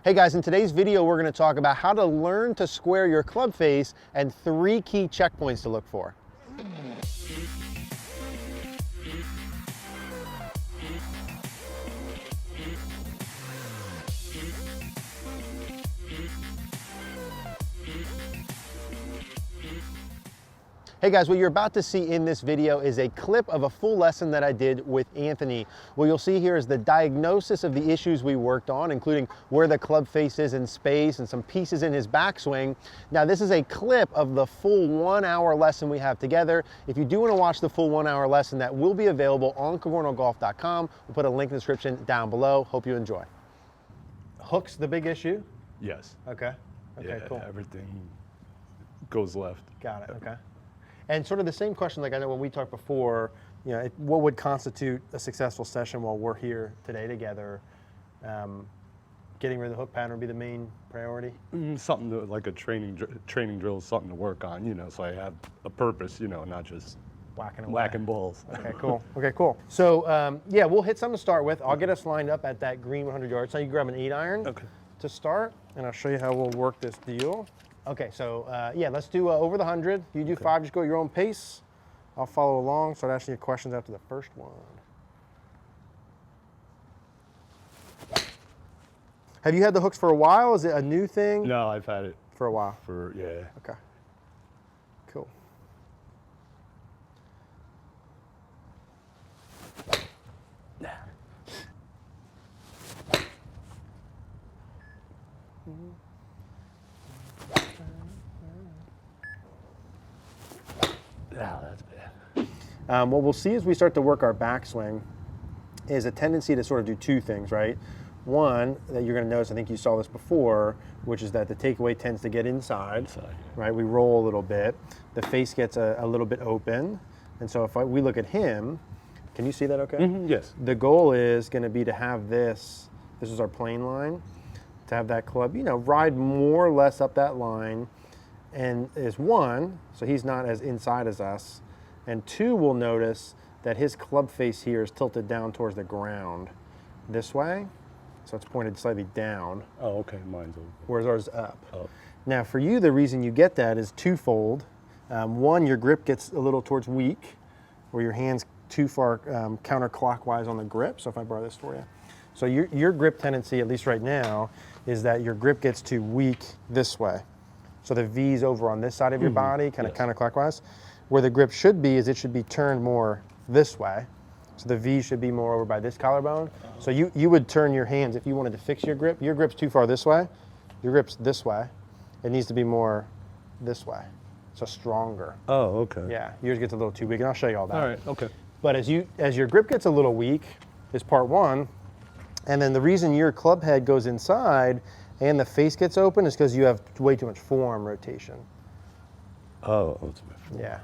Hey guys, in today's video we're going to talk about how to learn to square your club face and 3 key checkpoints to look for. Hey guys, what you're about to see in this video is a clip of a full lesson that I did with Anthony. What you'll see here is the diagnosis of the issues we worked on, including where the club face is in space and some pieces in his backswing. Now this is a clip of the full 1-hour lesson we have together. If you do want to watch the full 1-hour lesson, that will be available on cogornogolf.com. We'll put a link in the description down below. Hope you enjoy. Hook's the big issue? Yes. Okay. Okay, yeah, cool. Everything goes left. Got it, okay. And sort of the same question, like I know when we talked before, you know, what would constitute a successful session while we're here today together? Getting rid of the hook pattern would be the main priority? Something to, like a training drill, something to work on, you know, so I have a purpose, you know, not just whacking balls. Okay, cool. Okay, cool. So, yeah, we'll hit something to start with. I'll get us lined up at that green 100 yards. Now you grab an 8-iron to start, and I'll show you how we'll work this deal. Okay, so yeah, let's do over the 100. You do 5, just go at your own pace. I'll follow along, start asking you questions after the first one. Have you had the hooks for a while? Is it a new thing? No, I've had it. For a while? Yeah. Okay, cool. Yeah, that's bad. What we'll see as we start to work our backswing is a tendency to sort of do 2 things, right? One, that you're going to notice, I think you saw this before, which is that the takeaway tends to get inside, right? We roll a little bit. The face gets a little bit open. And so if we look at him, can you see that okay? Yes. The goal is going to be to have this is our plane line, to have that club, you know, ride more or less up that line. And is 1, so he's not as inside as us. And 2, we'll notice that his club face here is tilted down towards the ground this way. So it's pointed slightly down. Oh, okay, mine's over. Whereas ours is up. Oh. Now for you, the reason you get that is twofold. 1, your grip gets a little towards weak, where your hand's too far counterclockwise on the grip. So if I borrow this for you. So your grip tendency, at least right now, is that your grip gets too weak this way. So the V's over on this side of your body, kind of counterclockwise. Where the grip should be is it should be turned more this way. So the V should be more over by this collarbone. So you would turn your hands if you wanted to fix your grip. Your grip's too far this way. Your grip's this way. It needs to be more this way. So stronger. Oh, okay. Yeah, yours gets a little too weak, and I'll show you all that. All right, okay. But as your grip gets a little weak is part 1, and then the reason your club head goes inside and the face gets open is because you have way too much forearm rotation. Oh, it's a bit full. Yeah,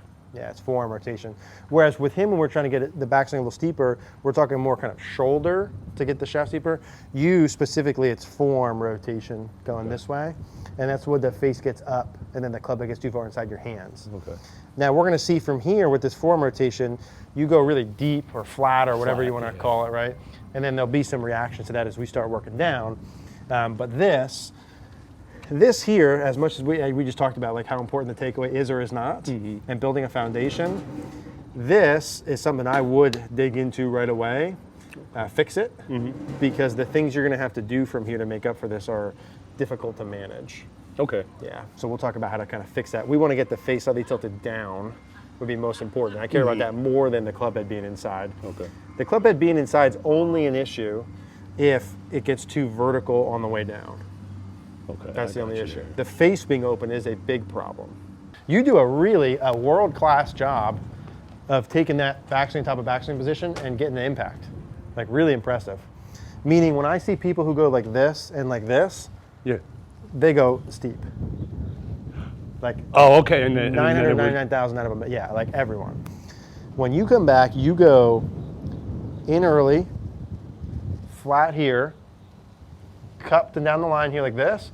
it's forearm rotation. Whereas with him, when we're trying to get the backswing a little steeper, we're talking more kind of shoulder to get the shaft steeper. You specifically, it's forearm rotation going this way, and that's where the face gets up, and then the club head gets too far inside your hands. Okay. Now we're going to see from here with this forearm rotation, you go really deep or flat or whatever you want to call it, right? And then there'll be some reactions to that as we start working down. But this here, as much as we just talked about, like how important the takeaway is or is not, and building a foundation, this is something I would dig into right away, fix it, because the things you're going to have to do from here to make up for this are difficult to manage. Okay. Yeah, so we'll talk about how to kind of fix that. We want to get the face slightly tilted down would be most important. I care about that more than the club head being inside. Okay. The club head being inside is only an issue if it gets too vertical on the way down. Okay. That's the only issue. The face being open is a big problem. You do a world-class job of taking that backswing, top of backswing position and getting the impact. Like really impressive. Meaning when I see people who go like this and like this, they go steep. Like okay, and then 999,000 out of them, yeah, like everyone. When you come back, you go in early, flat here, cupped and down the line here like this,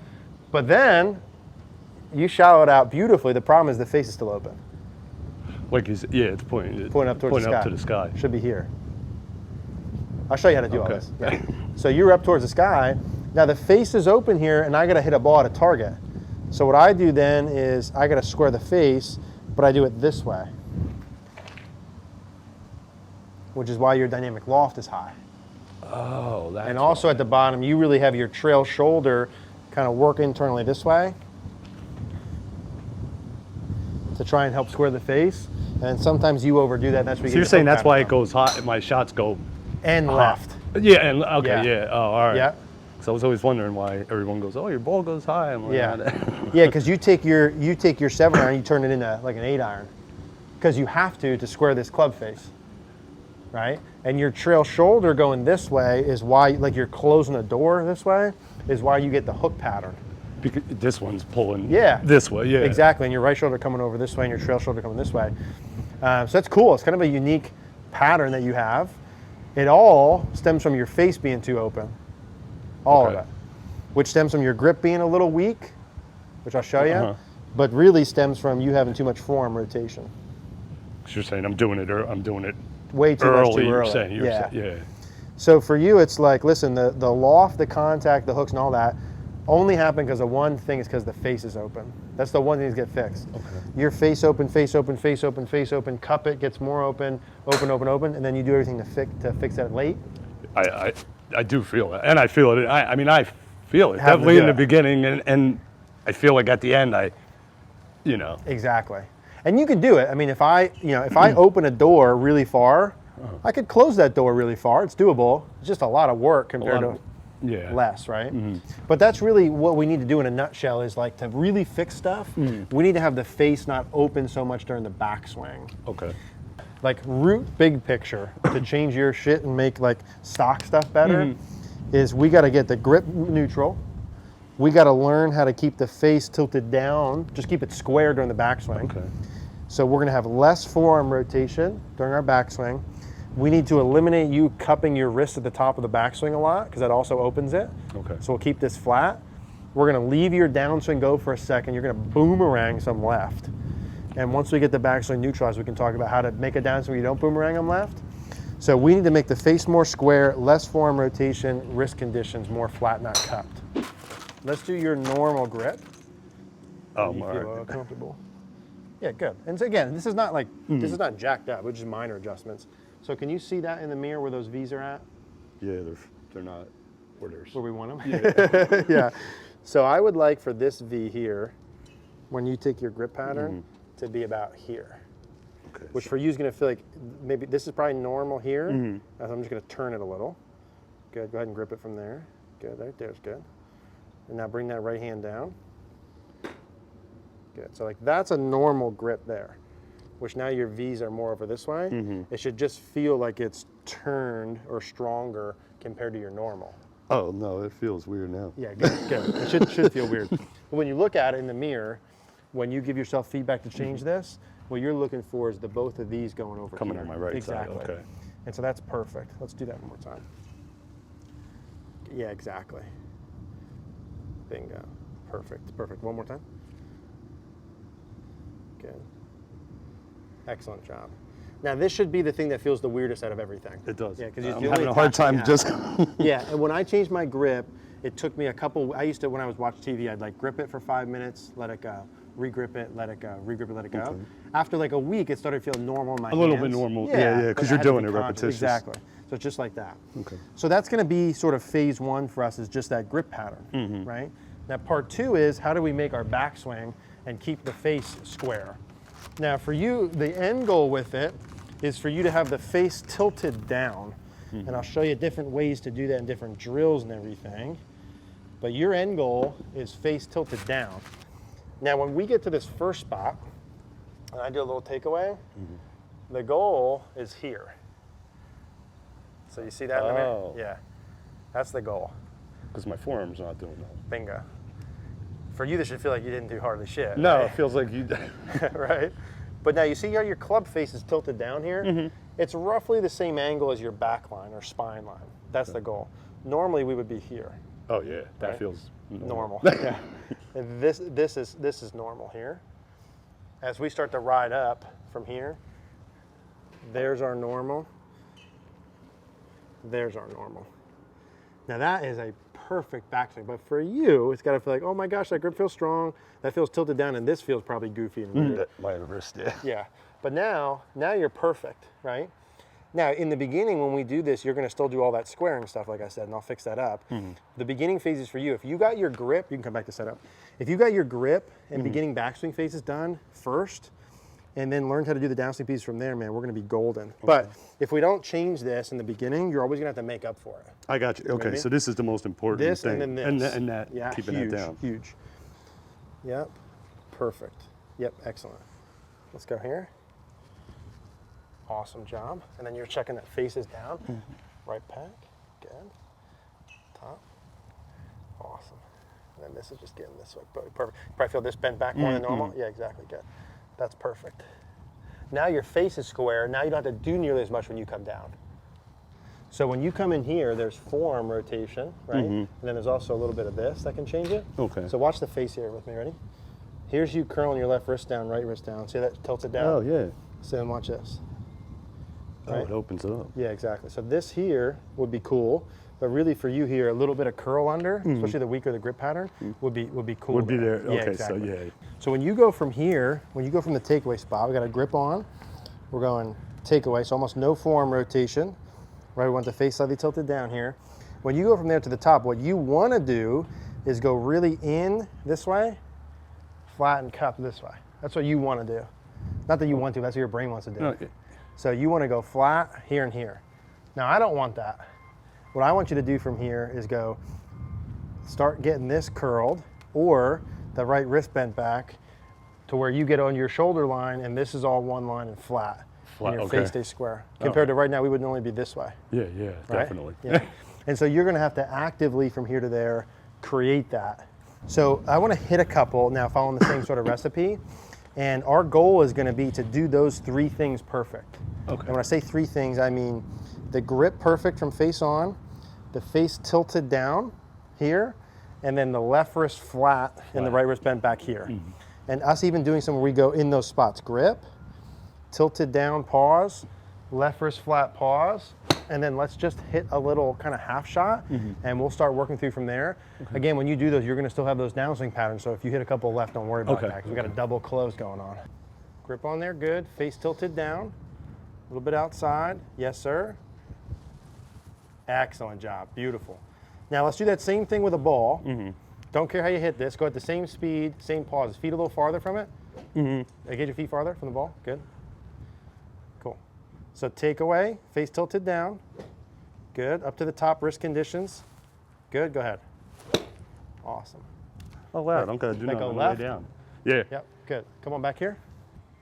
but then you shallow it out beautifully. The problem is the face is still open. Like you said, yeah, it's pointing up towards the sky. Should be here. I'll show you how to do all this. Yeah. So you're up towards the sky, Now the face is open here, and I got to hit a ball at a target. So what I do then is I got to square the face, but I do it this way, which is why your dynamic loft is high. Oh, that's And also at the bottom, you really have your trail shoulder kind of work internally this way to try and help square the face. And sometimes you overdo that. And that's what So you're saying that's why it goes high. My shots go and left. Yeah, and okay, yeah. Oh, all right. Yeah. So I was always wondering why everyone goes, "Oh, your ball goes high." I'm like, Yeah, yeah, because you take your 7-iron, you turn it into like an 8-iron, because you have to square this club face, right? And your trail shoulder going this way is why, like you're closing the door this way, is why you get the hook pattern. Because this one's pulling this way. Yeah, exactly. And your right shoulder coming over this way, and your trail shoulder coming this way. So that's cool. It's kind of a unique pattern that you have. It all stems from your face being too open. All of it, which stems from your grip being a little weak, which I'll show you, but really stems from you having too much forearm rotation. So you're saying I'm doing it Way too early. much too early. You're saying. So for you, it's like, listen, the loft, the contact, the hooks, and all that only happen because of one thing, is because the face is open. That's the one thing to get fixed. Okay. Your face open, face open, face open, face open. Cup it, gets more open, open, and then you do everything to fix that late. I do feel it, and I feel it. I mean, I feel it definitely in the beginning, and I feel like at the end, Exactly, and you can do it. I mean, if I open a door really far, I could close that door really far. It's doable. It's just a lot of work compared to less, right? But that's really what we need to do in a nutshell. Is like to really fix stuff. We need to have the face not open so much during the backswing. Okay. Like root big picture to change your shit and make like stock stuff better is we got to get the grip neutral. We got to learn how to keep the face tilted down, just keep it square during the backswing. Okay. So we're going to have less forearm rotation during our backswing. We need to eliminate you cupping your wrist at the top of the backswing a lot, because that also opens it. Okay. So we'll keep this flat. We're going to leave your downswing go for a second. You're going to boomerang some left. And once we get the backswing neutralized, we can talk about how to make a downswing where you don't boomerang them left. So we need to make the face more square, less forearm rotation, wrist conditions more flat, not cupped. Let's do your normal grip. Oh, you Mark. feel comfortable. Yeah, good. And so again, this is not like this is not jacked up. It's just minor adjustments. So can you see that in the mirror where those V's are at? Yeah, they're not where we want them. Yeah. Yeah. So I would like for this V here, when you take your grip pattern, to be about here. Okay, which for you is going to feel like maybe this is probably normal here. So I'm just going to turn it a little. Good. Go ahead and grip it from there. Good. Right there's good. And now bring that right hand down. Good. So like that's a normal grip there, which now your V's are more over this way. It should just feel like it's turned or stronger compared to your normal. Oh, no, it feels weird now. Yeah, good, good. It should feel weird. But when you look at it in the mirror, when you give yourself feedback to change this, what you're looking for is the both of these going over coming here. on my right exactly. side, okay. And so that's perfect. Let's do that one more time. Yeah, exactly. Bingo. Perfect, perfect. One more time. Good. Excellent job. Now this should be the thing that feels the weirdest out of everything. It does. Yeah, because I'm having a hard time just. Yeah, and when I changed my grip, it took me a couple. I used to, when I was watching TV, I'd like grip it for 5 minutes, let it go, regrip it, let it go, regrip it, let it go. Okay. After like a week, it started feeling normal in my hands. A little bit normal. Yeah, because you're doing it repetitious. Exactly. So it's just like that. Okay. So that's going to be sort of phase one for us, is just that grip pattern, right? Now part two is how do we make our backswing and keep the face square. Now for you, the end goal with it is for you to have the face tilted down. And I'll show you different ways to do that in different drills and everything. But your end goal is face tilted down. Now when we get to this first spot, and I do a little takeaway, the goal is here. So you see that in the mirror? Yeah, that's the goal. Because my forearm's not doing that. Bingo. For you, this should feel like you didn't do hardly shit. No, right? it feels like you right? But now you see how your club face is tilted down here? It's roughly the same angle as your back line or spine line. That's the goal. Normally we would be here. Oh yeah, that right? feels normal. Yeah. And this is normal here. As we start to ride up from here, there's our normal. There's our normal. Now that is a perfect backswing. But for you, it's got to feel like, oh my gosh, that grip feels strong, that feels tilted down, and this feels probably goofy and weird. My wrist, yeah. Yeah, but now you're perfect, right? Now, in the beginning, when we do this, you're going to still do all that squaring stuff, like I said, and I'll fix that up. The beginning phase is for you. If you got your grip, you can come back to setup. If you got your grip and beginning backswing phases done first, and then learned how to do the downswing piece from there, man, we're going to be golden. Okay. But if we don't change this in the beginning, you're always going to have to make up for it. I got you. Okay, so this is the most important this thing. And then this. And that, yeah, keeping huge, that down. Huge. Yep, perfect. Yep, excellent. Let's go here. Awesome job. And then you're checking that face is down. Right peg, good. Top, awesome. And then this is just getting this way, perfect. You probably feel this bent back more than normal? Yeah, exactly, good. That's perfect. Now your face is square. Now you don't have to do nearly as much when you come down. So when you come in here, there's forearm rotation, right? And then there's also a little bit of this that can change it. Okay. So watch the face here with me, ready? Here's you curling your left wrist down, right wrist down. See that tilts it down? Oh, yeah. So then watch this. Right? Oh, it opens it up. Yeah, exactly. So this here would be cool, but really for you here, a little bit of curl under, especially the weaker the grip pattern, would be cool. Would be there. Yeah, Okay, exactly. so yeah. So when you go from here, when you go from the takeaway spot, we got a grip on. We're going takeaway, so almost no forearm rotation. Right, we want the face slightly tilted down here. When you go from there to the top, what you want to do is go really in this way, flat and cup this way. That's what you want to do. Not that you want to, that's what your brain wants to do. Okay. So you want to go flat here and here. Now I don't want that. What I want you to do from here is go start getting this curled or the right wrist bent back to where you get on your shoulder line and this is all one line and flat. And your face stays square. Compared to right now, we would normally be this way. Yeah, yeah, right? definitely. Yeah. And so you're going to have to actively from here to there create that. So I want to hit a couple now following the same sort of recipe. And our goal is going to be to do those three things perfect. Okay. And when I say three things, I mean the grip perfect from face on, the face tilted down here, and then the left wrist flat and the right wrist bent back here. And us even doing some where we go in those spots. Grip, tilted down, pause, left wrist flat, pause, and then let's just hit a little kind of half shot, and we'll start working through from there. Okay. Again, when you do those, you're going to still have those downswing patterns, so if you hit a couple left, don't worry about that, because we got a double close going on. Grip on there, good. Face tilted down, a little bit outside. Yes, sir. Excellent job, beautiful. Now let's do that same thing with a ball. Don't care how you hit this, go at the same speed, same pause. Feet a little farther from it. Get your feet farther from the ball, good. Cool. So take away, face tilted down. Good, up to the top, wrist conditions. Good, go ahead. Awesome. Oh wow, I don't gotta do nothing on the way down. Yeah. Yep, good. Come on back here.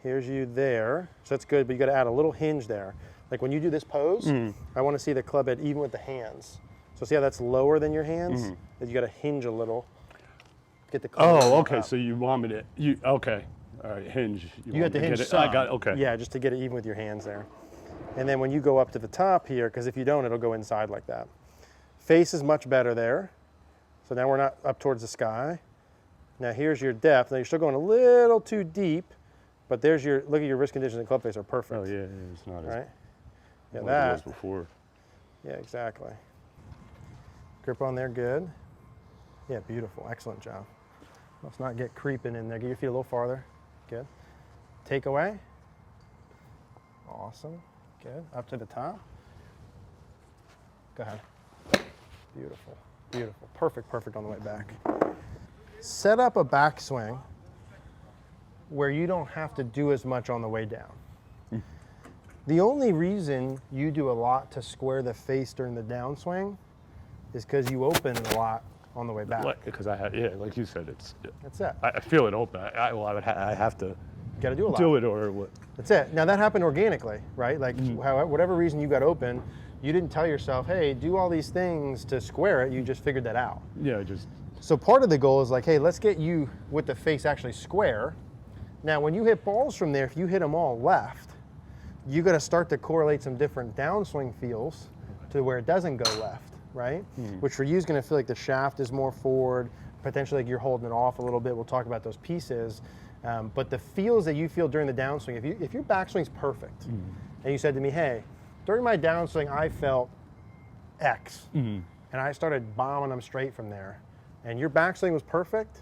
Here's you there. So that's good, but you gotta add a little hinge there. Like when you do this pose, I wanna see the club head even with the hands. So see how that's lower than your hands? That you gotta hinge a little. Get the club Oh, okay, so you want me to, okay. All right, hinge. You have to hinge some. I got it, okay. Yeah, just to get it even with your hands there. And then when you go up to the top here, because if you don't, it'll go inside like that. Face is much better there. So now we're not up towards the sky. Now here's your depth. Now you're still going a little too deep, but there's your, look at your wrist conditions and club face are perfect. Oh yeah, it's not right? Yeah, as that. it was before. Yeah, exactly. Grip on there, good. Yeah, beautiful, excellent job. Let's not get creeping in there. Get your feet a little farther. Good. Take away. Awesome. Good. Up to the top. Go ahead. Beautiful. Beautiful. Perfect, perfect on the way back. Set up a backswing where you don't have to do as much on the way down. The only reason you do a lot to square the face during the downswing is because you open a lot on the way back. Because I have, yeah, like you said, it's. That's it. I feel it open. I have to. Got to do a lot. Do it or what? That's it. Now that happened organically, right? Like whatever reason you got open, you didn't tell yourself, hey, do all these things to square it. You just figured that out. Yeah, just. So part of the goal is like, hey, let's get you with the face actually square. Now when you hit balls from there, if you hit them all left, you got to start to correlate some different downswing feels to where it doesn't go left, right? Which for you is going to feel like the shaft is more forward, potentially like you're holding it off a little bit. We'll talk about those pieces. But the feels that you feel during the downswing, if your backswing's perfect, and you said to me, hey, during my downswing I felt X, and I started bombing them straight from there. And your backswing was perfect.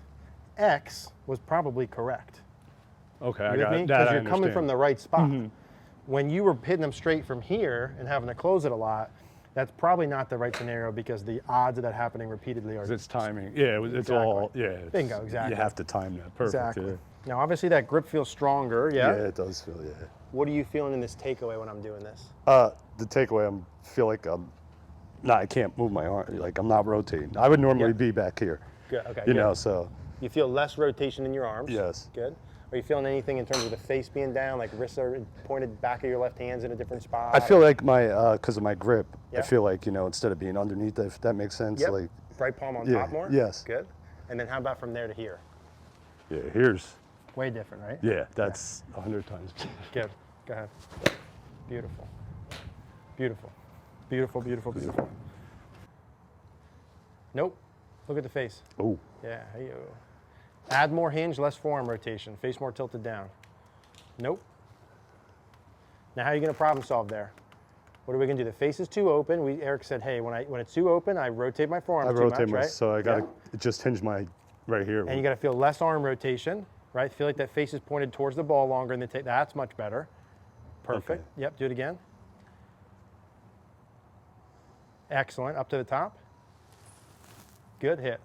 X was probably correct. Okay, You I with got me? that. Because I you're coming understand. from the right spot. When you were hitting them straight from here and having to close it a lot, that's probably not the right scenario because the odds of that happening repeatedly are. It's timing. Yeah, it's Exactly. all, yeah. Bingo, exactly. You have to time that perfect. Exactly. Now, obviously, that grip feels stronger. Yeah. Yeah. Yeah, it does feel, yeah. What are you feeling in this takeaway when I'm doing this? The takeaway, I feel like I can't move my arm. Like I'm not rotating. I would normally be back here. Good. Okay. You good. know, so. You feel less rotation in your arms. Yes. Good. Are you feeling anything in terms of the face being down, like wrists are pointed back of your left hands in a different spot? I feel like my, because of my grip, Yeah. I feel like, you know, instead of being underneath, if that makes sense. Yep. Like, right palm on yeah, top more? yes. Good. And then how about from there to here? yeah, here's, Way different, right? yeah, that's 100 times. Good. Go ahead. Beautiful. Beautiful. Beautiful, beautiful, beautiful. Nope. Look at the face. Oh, Yeah, hey yo. Add more hinge, less forearm rotation. Face more tilted down. Nope. Now how are you gonna problem solve there? What are we gonna do? The face is too open. Eric said, hey, when it's too open, I rotate my forearm too much, right? so I gotta Yeah. just hinge my right here. And you gotta feel less arm rotation, right? Feel like that face is pointed towards the ball longer and that's much better. Perfect. Okay. Yep, do it again. Excellent, up to the top. Good hit.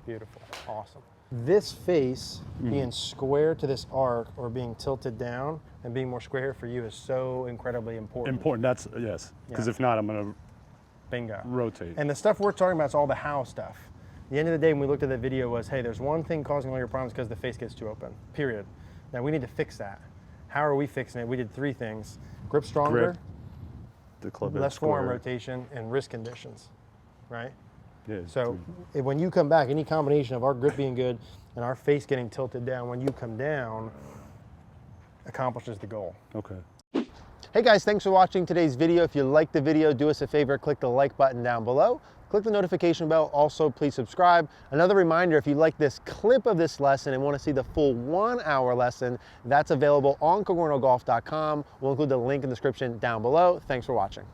Beautiful, awesome. This face being square to this arc or being tilted down and being more square for you is so incredibly important. Important, that's, yes. Because Yeah. if not, I'm gonna Bingo. rotate. And the stuff we're talking about is all the how stuff. The end of the day when we looked at the video was, hey, there's one thing causing all your problems because the face gets too open, period. Now we need to fix that. How are we fixing it? We did 3 things. Grip stronger, Grip, the club head less forearm square. rotation, and wrist conditions, right? Yeah, So when you come back, any combination of our grip being good and our face getting tilted down, when you come down, accomplishes the goal. okay. Hey guys, thanks for watching today's video. If you liked the video, do us a favor, click the like button down below. Click the notification bell. Also, please subscribe. Another reminder, if you like this clip of this lesson and want to see the full 1-hour lesson, that's available on CogornoGolf.com. We'll include the link in the description down below. Thanks for watching.